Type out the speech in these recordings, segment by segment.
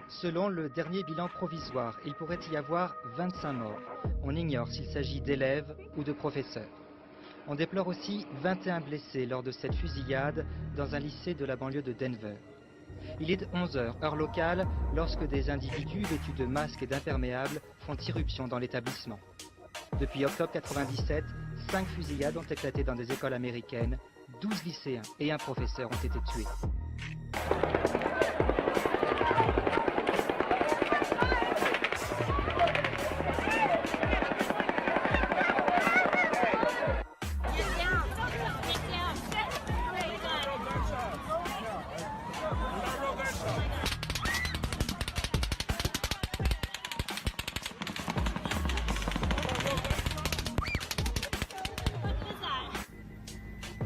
Selon le dernier bilan provisoire, il pourrait y avoir 25 morts. On ignore s'il s'agit d'élèves ou de professeurs. On déplore aussi 21 blessés lors de cette fusillade dans un lycée de la banlieue de Denver. Il est 11 heures, heure locale, lorsque des individus vêtus de masques et d'imperméables font irruption dans l'établissement. Depuis octobre 1997, 5 fusillades ont éclaté dans des écoles américaines, 12 lycéens et un professeur ont été tués.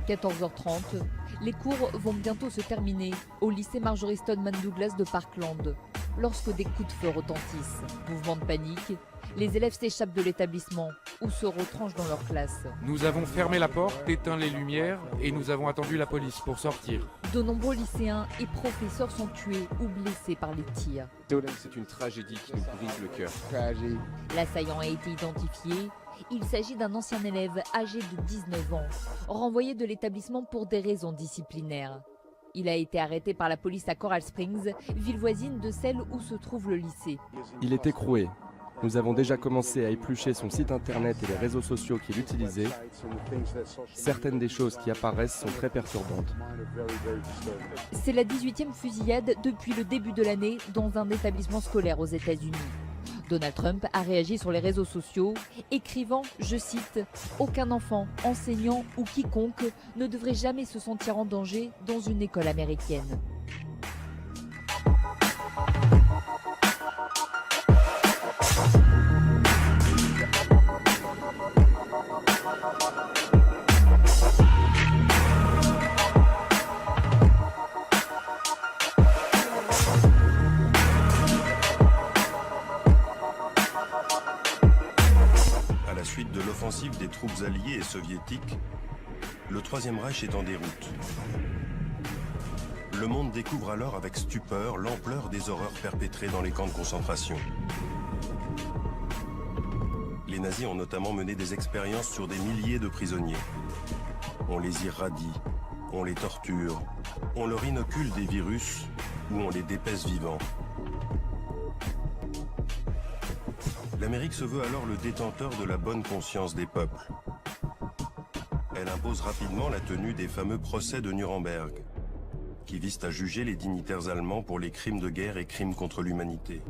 À 14h30, les cours vont bientôt se terminer au lycée Marjory Stoneman Douglas de Parkland. Lorsque des coups de feu retentissent, mouvement de panique, les élèves s'échappent de l'établissement ou se retranchent dans leur classe. Nous avons fermé la porte, éteint les lumières et nous avons attendu la police pour sortir. De nombreux lycéens et professeurs sont tués ou blessés par les tirs. C'est une tragédie qui nous brise le cœur. L'assaillant a été identifié. Il s'agit d'un ancien élève âgé de 19 ans, renvoyé de l'établissement pour des raisons disciplinaires. Il a été arrêté par la police à Coral Springs, ville voisine de celle où se trouve le lycée. Il est écroué. Nous avons déjà commencé à éplucher son site internet et les réseaux sociaux qu'il utilisait. Certaines des choses qui apparaissent sont très perturbantes. C'est la 18e fusillade depuis le début de l'année dans un établissement scolaire aux États-Unis. Donald Trump a réagi sur les réseaux sociaux, écrivant, je cite, « Aucun enfant, enseignant ou quiconque ne devrait jamais se sentir en danger dans une école américaine. » Suite de l'offensive des troupes alliées et soviétiques, le Troisième Reich est en déroute. Le monde découvre alors avec stupeur l'ampleur des horreurs perpétrées dans les camps de concentration. Les nazis ont notamment mené des expériences sur des milliers de prisonniers. On les irradie, on les torture, on leur inocule des virus ou on les dépèce vivants. L'Amérique se veut alors le détenteur de la bonne conscience des peuples. Elle impose rapidement la tenue des fameux procès de Nuremberg, qui visent à juger les dignitaires allemands pour les crimes de guerre et crimes contre l'humanité.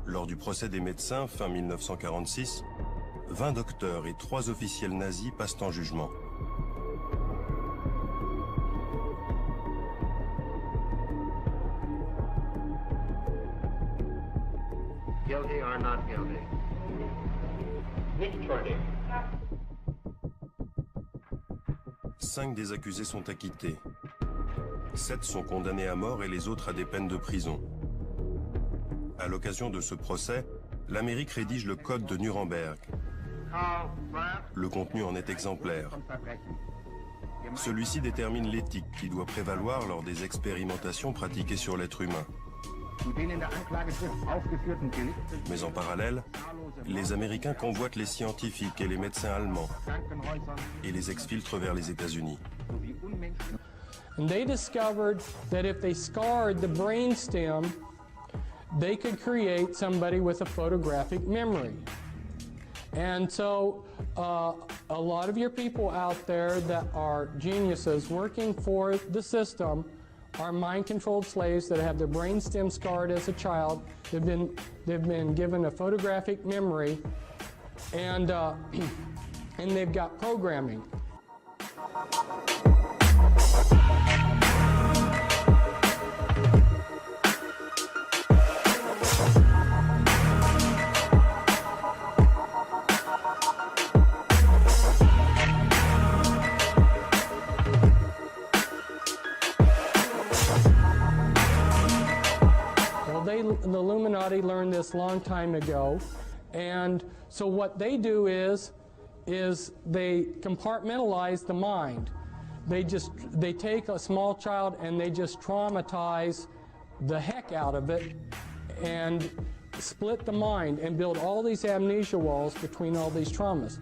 Lors du procès des médecins, fin 1946, 20 docteurs et 3 officiels nazis passent en jugement. Guilty or not guilty? Nicht schuldig. 5 des accusés sont acquittés. 7 sont condamnés à mort et les autres à des peines de prison. À l'occasion de ce procès, l'Amérique rédige le Code de Nuremberg. Le contenu en est exemplaire. Celui-ci détermine l'éthique qui doit prévaloir lors des expérimentations pratiquées sur l'être humain. Mais en parallèle, les Américains convoitent les scientifiques et les médecins allemands et les exfiltrent vers les États-Unis. And they discovered that if they scarred the brainstem, they could create somebody with a photographic memory. And so a lot of your people out there that are geniuses working for the system are mind-controlled slaves that have their brainstem scarred as a child. They've been given a photographic memory, and they've got programming. The Illuminati learned this long time ago, and so what they do is they compartmentalize the mind. They take a small child and they just traumatize the heck out of it and split the mind and build all these amnesia walls between all these traumas.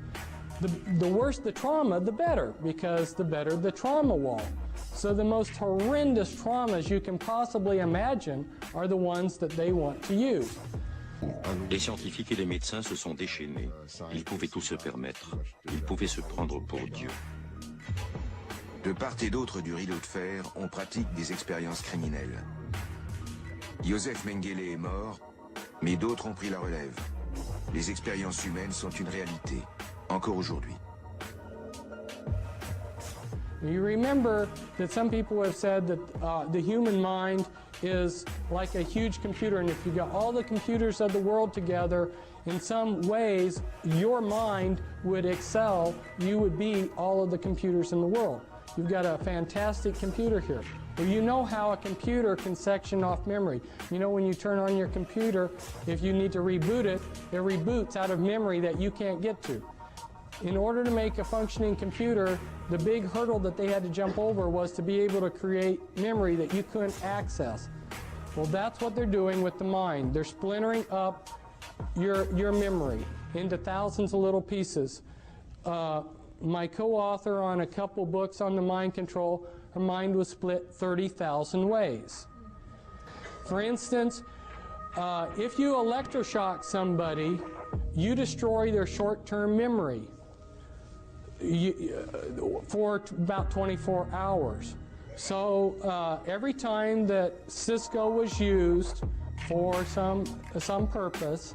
The worse the trauma, the better, because the better the trauma wall. So the most horrendous traumas you can possibly imagine are the ones that they want to use. Les scientifiques et les médecins se sont déchaînés. Ils pouvaient tout se permettre. Ils pouvaient se prendre pour Dieu. De part et d'autre du rideau de fer, on pratique des expériences criminelles. Joseph Mengele est mort, mais d'autres ont pris la relève. Les expériences humaines sont une réalité, encore aujourd'hui. You remember that some people have said that the human mind is like a huge computer, and if you got all the computers of the world together, in some ways, your mind would excel. You would be all of the computers in the world. You've got a fantastic computer here. Well, you know how a computer can section off memory. You know when you turn on your computer, if you need to reboot it, it reboots out of memory that you can't get to. In order to make a functioning computer, the big hurdle that they had to jump over was to be able to create memory that you couldn't access. Well, that's what they're doing with the mind. They're splintering up your memory into thousands of little pieces. My co-author on a couple books on the mind control, her mind was split 30,000 ways. For instance, if you electroshock somebody, you destroy their short-term memory for about 24 hours. So every time that Cisco was used for some purpose,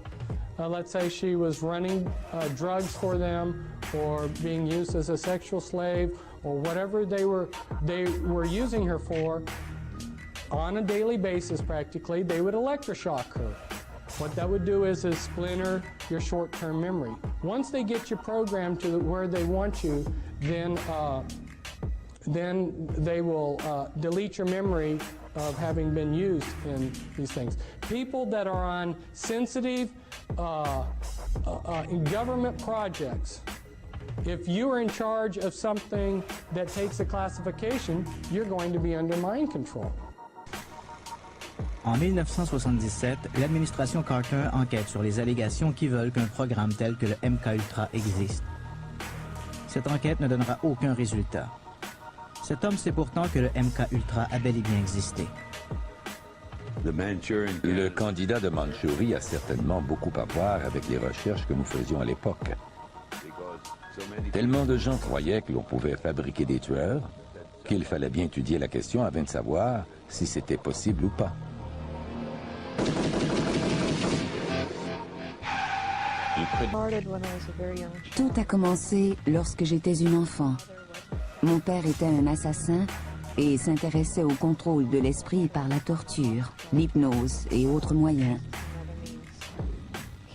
let's say she was running drugs for them or being used as a sexual slave or whatever they were using her for, on a daily basis practically, they would electroshock her. What that would do is splinter your short-term memory. Once they get you programmed to where they want you, then they will delete your memory of having been used in these things. People that are on sensitive government projects, if you are in charge of something that takes a classification, you're going to be under mind control. En 1977, l'administration Carter enquête sur les allégations qui veulent qu'un programme tel que le MK-Ultra existe. Cette enquête ne donnera aucun résultat. Cet homme sait pourtant que le MK-Ultra a bel et bien existé. Le candidat de Mandchourie a certainement beaucoup à voir avec les recherches que nous faisions à l'époque. Tellement de gens croyaient que l'on pouvait fabriquer des tueurs qu'il fallait bien étudier la question afin de savoir si c'était possible ou pas. Tout a commencé lorsque j'étais une enfant. Mon père était un assassin et s'intéressait au contrôle de l'esprit par la torture, l'hypnose et autres moyens.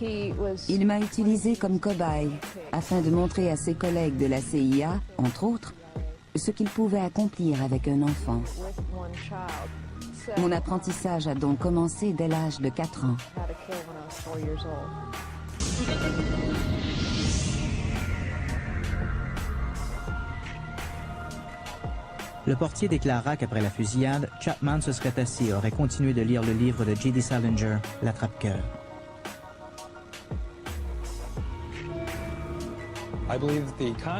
Il m'a utilisé comme cobaye afin de montrer à ses collègues de la CIA, entre autres, ce qu'il pouvait accomplir avec un enfant. Mon apprentissage a donc commencé dès l'âge de 4 ans. Le portier déclara qu'après la fusillade, Chapman se serait assis et aurait continué de lire le livre de J.D. Salinger, L'attrape-cœur.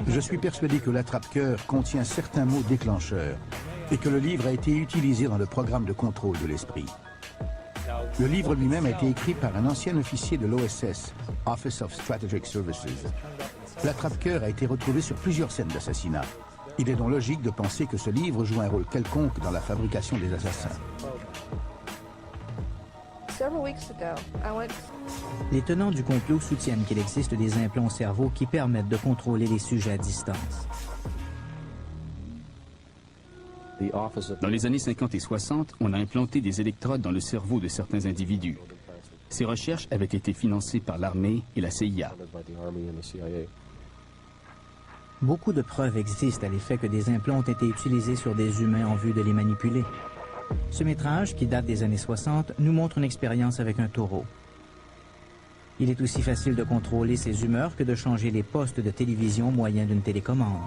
Je suis persuadé que l'attrape-cœur contient certains mots déclencheurs et que le livre a été utilisé dans le programme de contrôle de l'esprit. Le livre lui-même a été écrit par un ancien officier de l'OSS, Office of Strategic Services. L'attrape-cœur a été retrouvé sur plusieurs scènes d'assassinat. Il est donc logique de penser que ce livre joue un rôle quelconque dans la fabrication des assassins. Les tenants du complot soutiennent qu'il existe des implants au cerveau qui permettent de contrôler les sujets à distance. Dans les années 50 et 60, on a implanté des électrodes dans le cerveau de certains individus. Ces recherches avaient été financées par l'armée et la CIA. Beaucoup de preuves existent à l'effet que des implants ont été utilisés sur des humains en vue de les manipuler. Ce métrage, qui date des années 60, nous montre une expérience avec un taureau. Il est aussi facile de contrôler ses humeurs que de changer les postes de télévision au moyen d'une télécommande.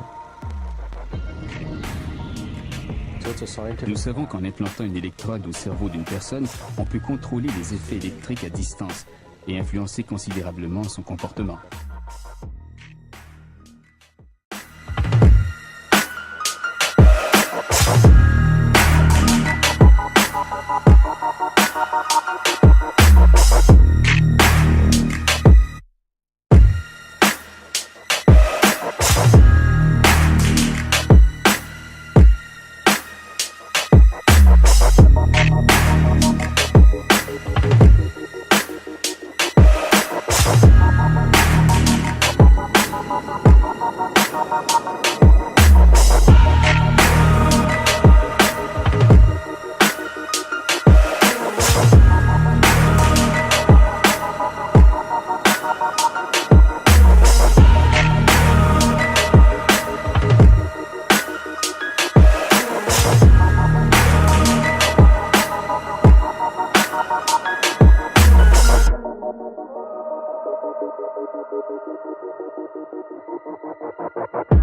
Nous savons qu'en implantant une électrode au cerveau d'une personne, on peut contrôler les effets électriques à distance et influencer considérablement son comportement. Thank you.